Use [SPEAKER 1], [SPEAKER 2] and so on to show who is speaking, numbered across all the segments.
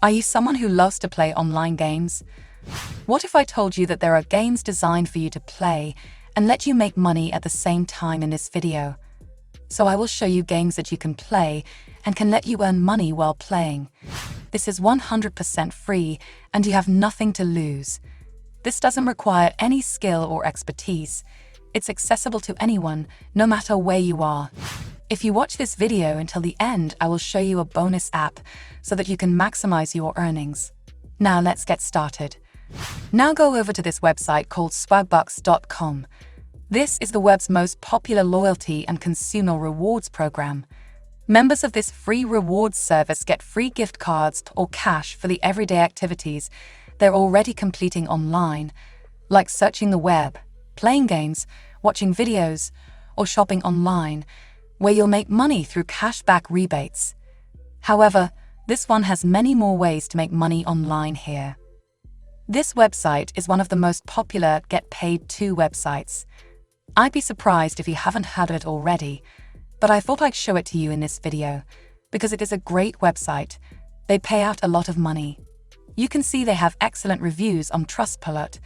[SPEAKER 1] Are you someone who loves to play online games? What if I told you that there are games designed for you to play and let you make money at the same time in this video? So I will show you games that you can play and can let you earn money while playing. This is 100% free and you have nothing to lose. This doesn't require any skill or expertise. It's accessible to anyone, no matter where you are. If you watch this video until the end, I will show you a bonus app so that you can maximize your earnings. Now let's get started. Now go over to this website called swagbucks.com. This is the web's most popular loyalty and consumer rewards program. Members of this free rewards service get free gift cards or cash for the everyday activities they're already completing online, like searching the web, playing games, watching videos, or shopping online, where you'll make money through cashback rebates. However, this one has many more ways to make money online here. This website is one of the most popular get paid to websites. I'd be surprised if you haven't heard of it already, but I thought I'd show it to you in this video because it is a great website. They pay out a lot of money. You can see they have excellent reviews on Trustpilot.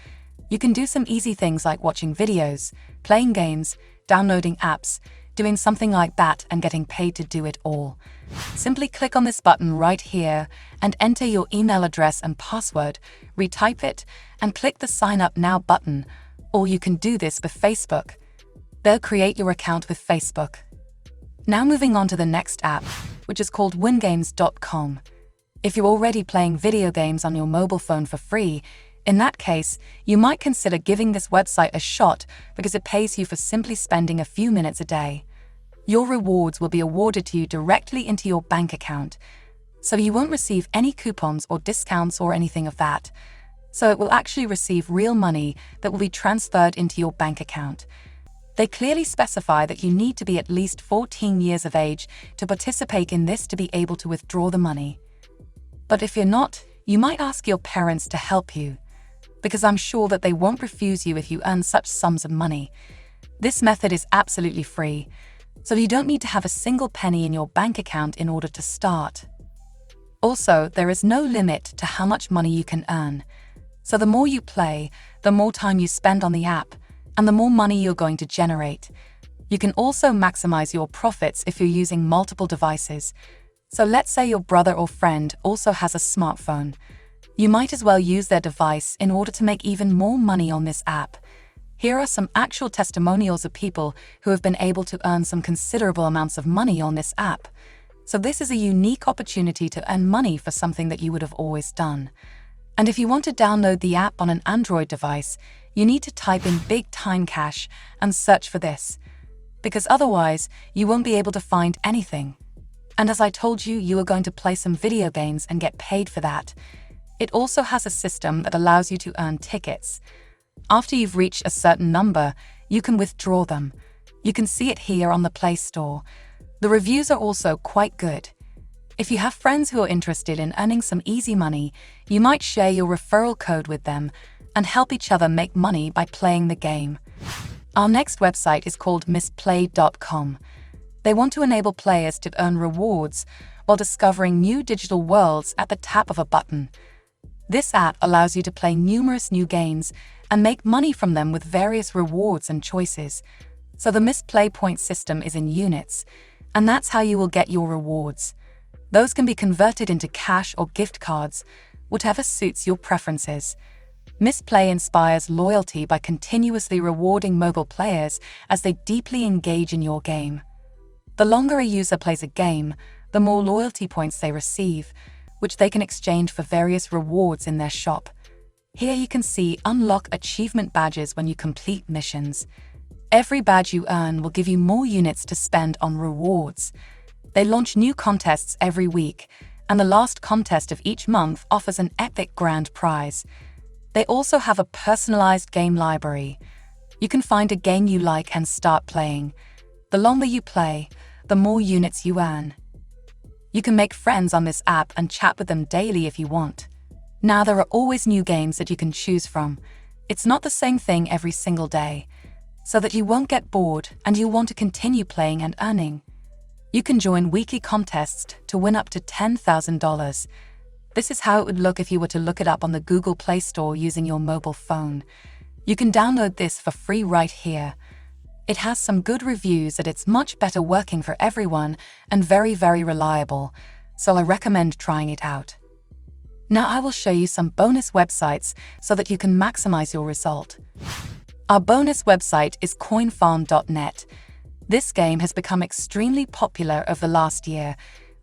[SPEAKER 1] You can do some easy things like watching videos, playing games, downloading apps, doing something like that and getting paid to do it all. Simply click on this button right here and enter your email address and password, retype it, and click the Sign Up Now button. Or you can do this with Facebook. They'll create your account with Facebook. Now moving on to the next app, which is called wingames.com. If you're already playing video games on your mobile phone for free, in that case, you might consider giving this website a shot because it pays you for simply spending a few minutes a day. Your rewards will be awarded to you directly into your bank account, so you won't receive any coupons or discounts or anything of that. So it will actually receive real money that will be transferred into your bank account. They clearly specify that you need to be at least 14 years of age to participate in this to be able to withdraw the money. But if you're not, you might ask your parents to help you, because I'm sure that they won't refuse you if you earn such sums of money. This method is absolutely free, so you don't need to have a single penny in your bank account in order to start. Also, there is no limit to how much money you can earn. So the more you play, the more time you spend on the app, and the more money you're going to generate. You can also maximize your profits if you're using multiple devices. So let's say your brother or friend also has a smartphone. You might as well use their device in order to make even more money on this app. Here are some actual testimonials of people who have been able to earn some considerable amounts of money on this app. So this is a unique opportunity to earn money for something that you would have always done. And if you want to download the app on an Android device, you need to type in Big Time Cash and search for this, because otherwise you won't be able to find anything. And as I told you, you are going to play some video games and get paid for that. It also has a system that allows you to earn tickets. After you've reached a certain number, you can withdraw them. You can see it here on the Play Store. The reviews are also quite good. If you have friends who are interested in earning some easy money, you might share your referral code with them and help each other make money by playing the game. Our next website is called misplay.com. They want to enable players to earn rewards while discovering new digital worlds at the tap of a button. This app allows you to play numerous new games and make money from them with various rewards and choices. So the misplay point system is in units, and that's how you will get your rewards. Those can be converted into cash or gift cards, whatever suits your preferences. Misplay inspires loyalty by continuously rewarding mobile players as they deeply engage in your game. The longer a user plays a game, the more loyalty points they receive, which they can exchange for various rewards in their shop. Here you can see unlock achievement badges when you complete missions. Every badge you earn will give you more units to spend on rewards. They launch new contests every week, and the last contest of each month offers an epic grand prize. They also have a personalized game library. You can find a game you like and start playing. The longer you play, the more units you earn. You can make friends on this app and chat with them daily if you want. Now there are always new games that you can choose from. It's not the same thing every single day, so that you won't get bored and you'll want to continue playing and earning. You can join weekly contests to win up to $10,000. This is how it would look if you were to look it up on the Google Play Store using your mobile phone. You can download this for free right here. It has some good reviews that it's much better working for everyone and very, very reliable, so I recommend trying it out. Now I will show you some bonus websites so that you can maximize your result. Our bonus website is coinfarm.net. This game has become extremely popular over the last year,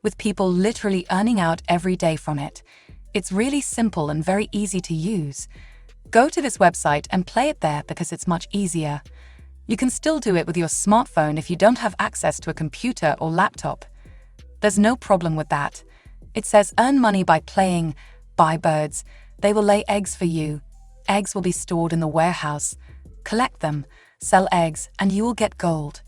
[SPEAKER 1] with people literally earning out every day from it. It's really simple and very easy to use. Go to this website and play it there because it's much easier. You can still do it with your smartphone if you don't have access to a computer or laptop. There's no problem with that. It says earn money by playing, buy birds, they will lay eggs for you. Eggs will be stored in the warehouse. Collect them, sell eggs, and you will get gold.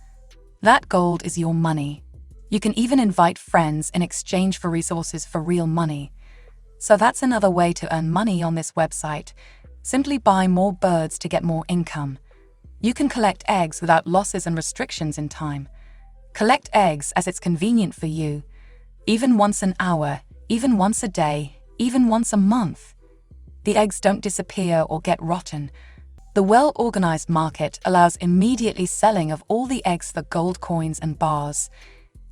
[SPEAKER 1] That gold is your money. You can even invite friends in exchange for resources for real money. So that's another way to earn money on this website. Simply buy more birds to get more income. You can collect eggs without losses and restrictions in time. Collect eggs as it's convenient for you, even once an hour, even once a day, even once a month. The eggs don't disappear or get rotten. The well-organized market allows immediately selling of all the eggs for gold coins and bars.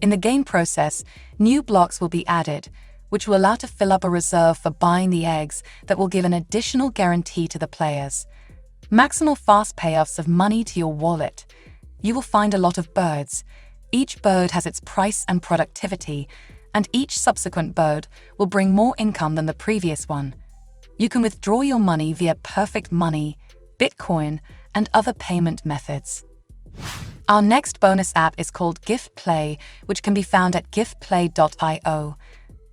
[SPEAKER 1] In the game process, new blocks will be added, which will allow to fill up a reserve for buying the eggs that will give an additional guarantee to the players. Maximal fast payoffs of money to your wallet. You will find a lot of birds. Each bird has its price and productivity, and each subsequent bird will bring more income than the previous one. You can withdraw your money via Perfect Money, Bitcoin, and other payment methods. Our next bonus app is called Gift Play, which can be found at giftplay.io.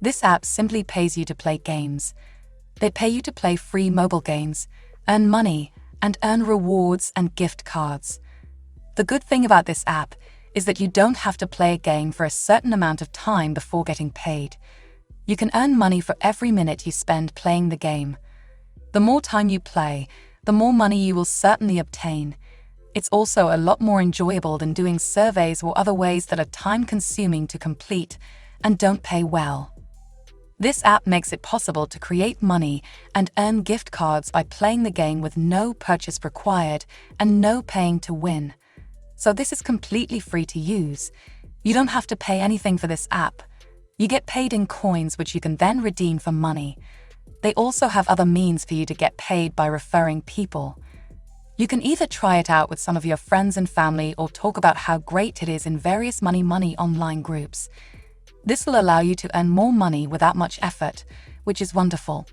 [SPEAKER 1] This app simply pays you to play games. They pay you to play free mobile games, earn money, and earn rewards and gift cards. The good thing about this app is that you don't have to play a game for a certain amount of time before getting paid. You can earn money for every minute you spend playing the game. The more time you play, the more money you will certainly obtain. It's also a lot more enjoyable than doing surveys or other ways that are time-consuming to complete and don't pay well. This app makes it possible to create money and earn gift cards by playing the game with no purchase required and no paying to win. So this is completely free to use. You don't have to pay anything for this app. You get paid in coins which you can then redeem for money. They also have other means for you to get paid by referring people. You can either try it out with some of your friends and family or talk about how great it is in various money online groups. This will allow you to earn more money without much effort, which is wonderful.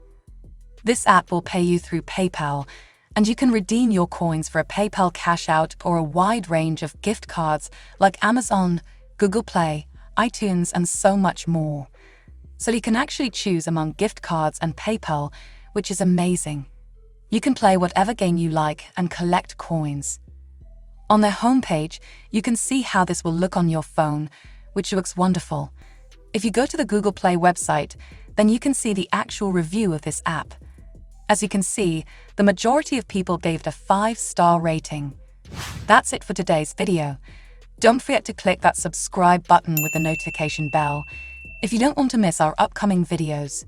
[SPEAKER 1] This app will pay you through PayPal, and you can redeem your coins for a PayPal cash out or a wide range of gift cards like Amazon, Google Play, iTunes, and so much more. So you can actually choose among gift cards and PayPal, which is amazing. You can play whatever game you like and collect coins. On their homepage, you can see how this will look on your phone, which looks wonderful. If you go to the Google Play website, then you can see the actual review of this app. As you can see, the majority of people gave it a 5-star rating. That's it for today's video. Don't forget to click that subscribe button with the notification bell if you don't want to miss our upcoming videos.